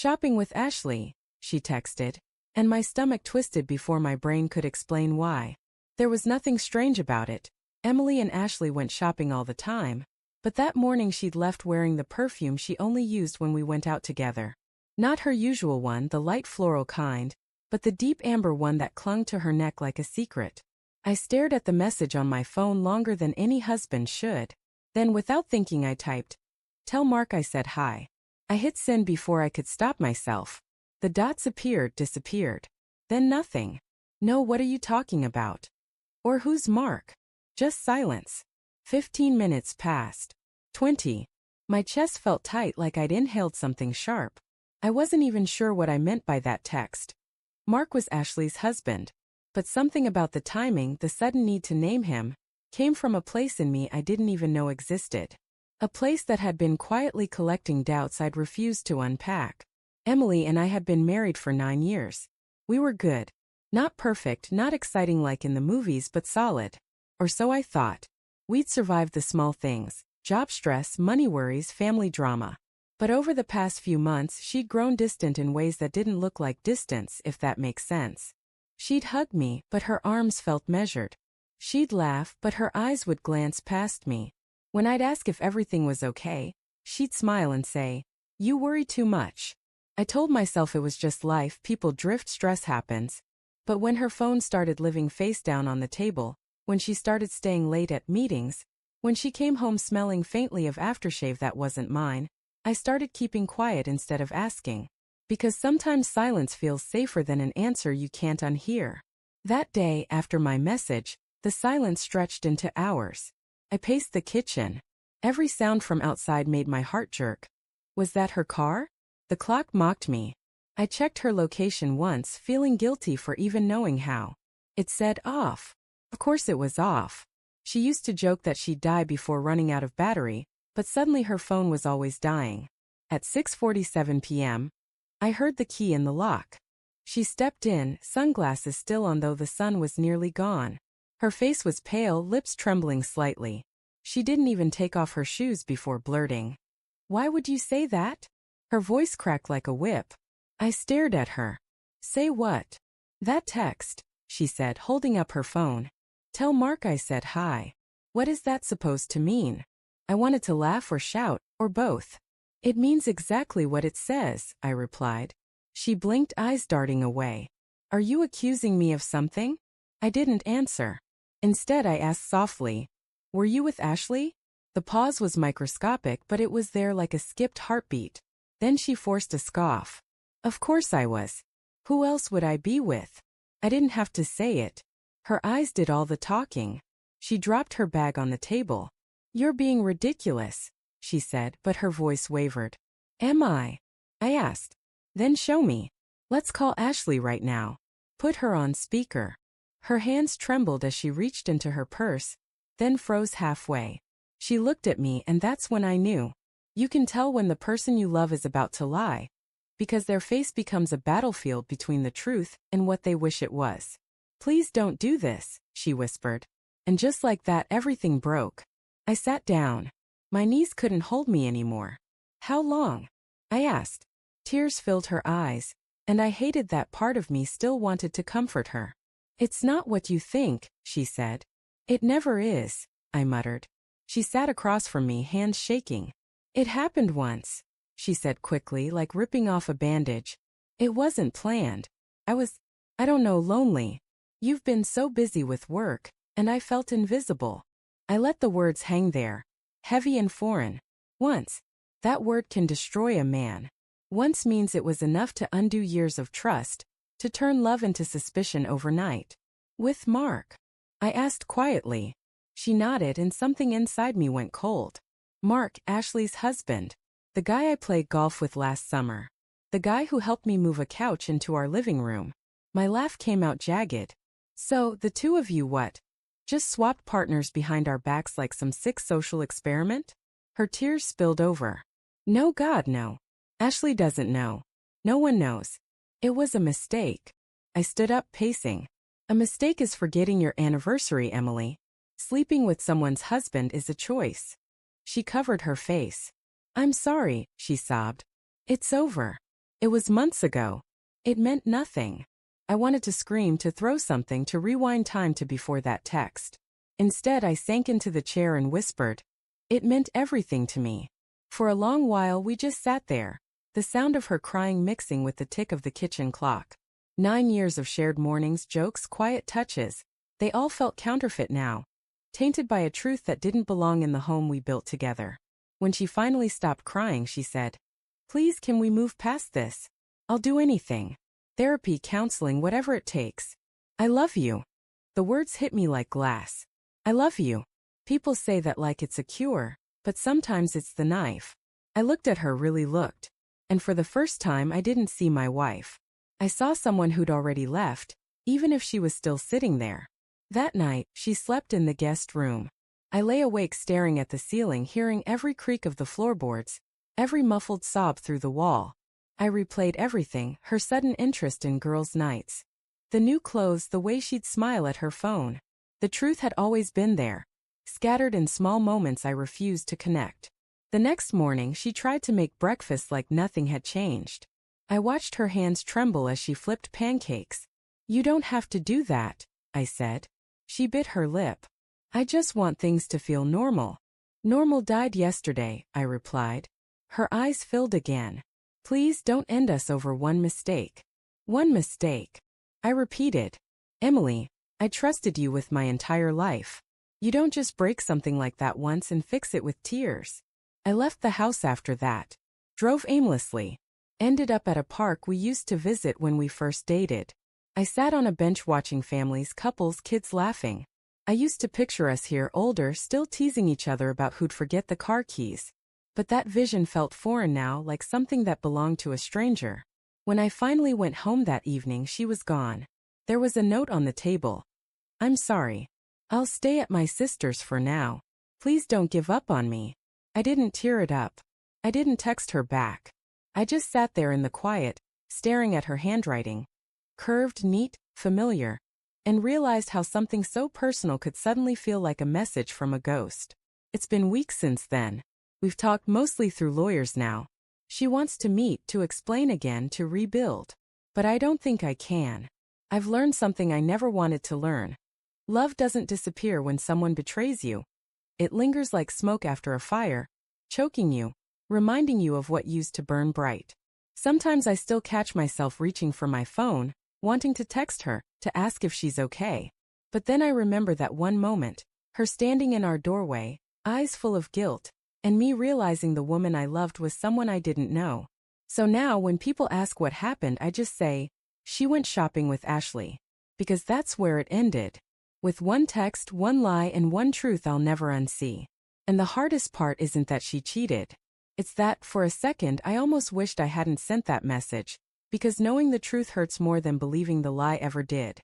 Shopping with Ashley, she texted, and my stomach twisted before my brain could explain why. There was nothing strange about it. Emily and Ashley went shopping all the time, but that morning she'd left wearing the perfume she only used when we went out together. Not her usual one, the light floral kind, but the deep amber one that clung to her neck like a secret. I stared at the message on my phone longer than any husband should. Then without thinking I typed, "Tell Mark I said hi." I hit send before I could stop myself. The dots appeared, disappeared. Then nothing. No, what are you talking about? Or who's Mark? Just silence. 15 minutes passed. 20. My chest felt tight like I'd inhaled something sharp. I wasn't even sure what I meant by that text. Mark was Ashley's husband. But something about the timing, the sudden need to name him, came from a place in me I didn't even know existed. A place that had been quietly collecting doubts I'd refused to unpack. Emily and I had been married for 9 years. We were good. Not perfect, not exciting like in the movies, but solid. Or so I thought. We'd survived the small things, job stress, money worries, family drama. But over the past few months, she'd grown distant in ways that didn't look like distance, if that makes sense. She'd hug me, but her arms felt measured. She'd laugh, but her eyes would glance past me. When I'd ask if everything was okay, she'd smile and say, "You worry too much." I told myself it was just life, people drift, stress happens. But when her phone started living face down on the table, when she started staying late at meetings, when she came home smelling faintly of aftershave that wasn't mine, I started keeping quiet instead of asking. Because sometimes silence feels safer than an answer you can't unhear. That day, after my message, the silence stretched into hours. I paced the kitchen. Every sound from outside made my heart jerk. Was that her car? The clock mocked me. I checked her location once, feeling guilty for even knowing how. It said off. Of course it was off. She used to joke that she'd die before running out of battery, but suddenly her phone was always dying. At 6:47 p.m., I heard the key in the lock. She stepped in, sunglasses still on though the sun was nearly gone. Her face was pale, lips trembling slightly. She didn't even take off her shoes before blurting, "Why would you say that?" Her voice cracked like a whip. I stared at her. "Say what?" "That text," she said, holding up her phone. "Tell Mark I said hi." What is that supposed to mean? I wanted to laugh or shout, or both. "It means exactly what it says," I replied. She blinked, eyes darting away. "Are you accusing me of something?" I didn't answer. Instead, I asked softly, "Were you with Ashley?" The pause was microscopic, but it was there like a skipped heartbeat. Then she forced a scoff. "Of course I was. Who else would I be with?" I didn't have to say it. Her eyes did all the talking. She dropped her bag on the table. "You're being ridiculous," she said, but her voice wavered. "Am I?" I asked. "Then show me. Let's call Ashley right now." Put her on speaker. Her hands trembled as she reached into her purse, then froze halfway. She looked at me, and that's when I knew. You can tell when the person you love is about to lie, because their face becomes a battlefield between the truth and what they wish it was. "Please don't do this," she whispered. And just like that, everything broke. I sat down. My knees couldn't hold me anymore. "How long?" I asked. Tears filled her eyes, and I hated that part of me still wanted to comfort her. "It's not what you think," she said. "It never is," I muttered. She sat across from me, hands shaking. "It happened once," she said quickly, like ripping off a bandage. "It wasn't planned. I don't know, lonely. You've been so busy with work, and I felt invisible." I let the words hang there, heavy and foreign. Once. That word can destroy a man. Once means it was enough to undo years of trust, to turn love into suspicion overnight. "With Mark?" I asked quietly. She nodded, and something inside me went cold. Mark, Ashley's husband. The guy I played golf with last summer. The guy who helped me move a couch into our living room. My laugh came out jagged. "So, the two of you what? Just swapped partners behind our backs like some sick social experiment?" Her tears spilled over. "No, God, no. Ashley doesn't know. No one knows. It was a mistake." I stood up, pacing. "A mistake is forgetting your anniversary, Emily. Sleeping with someone's husband is a choice." She covered her face. "I'm sorry," she sobbed. "It's over." It was months ago. It meant nothing. I wanted to scream, to throw something, to rewind time to before that text. Instead, I sank into the chair and whispered. It meant everything to me. For a long while we just sat there, the sound of her crying mixing with the tick of the kitchen clock. 9 years of shared mornings, jokes, quiet touches. They all felt counterfeit now, tainted by a truth that didn't belong in the home we built together. When she finally stopped crying, she said, "Please, can we move past this? I'll do anything. Therapy, counseling, whatever it takes. I love you." The words hit me like glass. I love you. People say that like it's a cure, but sometimes it's the knife. I looked at her, really looked. And for the first time I didn't see my wife. I saw someone who'd already left, even if she was still sitting there. That night, she slept in the guest room. I lay awake staring at the ceiling, hearing every creak of the floorboards, every muffled sob through the wall. I replayed everything, her sudden interest in girls' nights. The new clothes, the way she'd smile at her phone. The truth had always been there, scattered in small moments I refused to connect. The next morning, she tried to make breakfast like nothing had changed. I watched her hands tremble as she flipped pancakes. "You don't have to do that," I said. She bit her lip. "I just want things to feel normal." "Normal died yesterday," I replied. Her eyes filled again. "Please don't end us over one mistake." "One mistake," I repeated. "Emily, I trusted you with my entire life. You don't just break something like that once and fix it with tears." I left the house after that. Drove aimlessly. Ended up at a park we used to visit when we first dated. I sat on a bench watching families, couples, kids laughing. I used to picture us here, older, still teasing each other about who'd forget the car keys. But that vision felt foreign now, like something that belonged to a stranger. When I finally went home that evening, she was gone. There was a note on the table. "I'm sorry. I'll stay at my sister's for now. Please don't give up on me." I didn't tear it up. I didn't text her back. I just sat there in the quiet, staring at her handwriting. Curved, neat, familiar. And realized how something so personal could suddenly feel like a message from a ghost. It's been weeks since then. We've talked mostly through lawyers now. She wants to meet, to explain again, to rebuild. But I don't think I can. I've learned something I never wanted to learn. Love doesn't disappear when someone betrays you. It lingers like smoke after a fire, choking you, reminding you of what used to burn bright. Sometimes I still catch myself reaching for my phone, wanting to text her, to ask if she's okay. But then I remember that one moment, her standing in our doorway, eyes full of guilt, and me realizing the woman I loved was someone I didn't know. So now when people ask what happened, I just say, she went shopping with Ashley. Because that's where it ended. With one text, one lie, and one truth I'll never unsee. And the hardest part isn't that she cheated. It's that, for a second, I almost wished I hadn't sent that message, because knowing the truth hurts more than believing the lie ever did.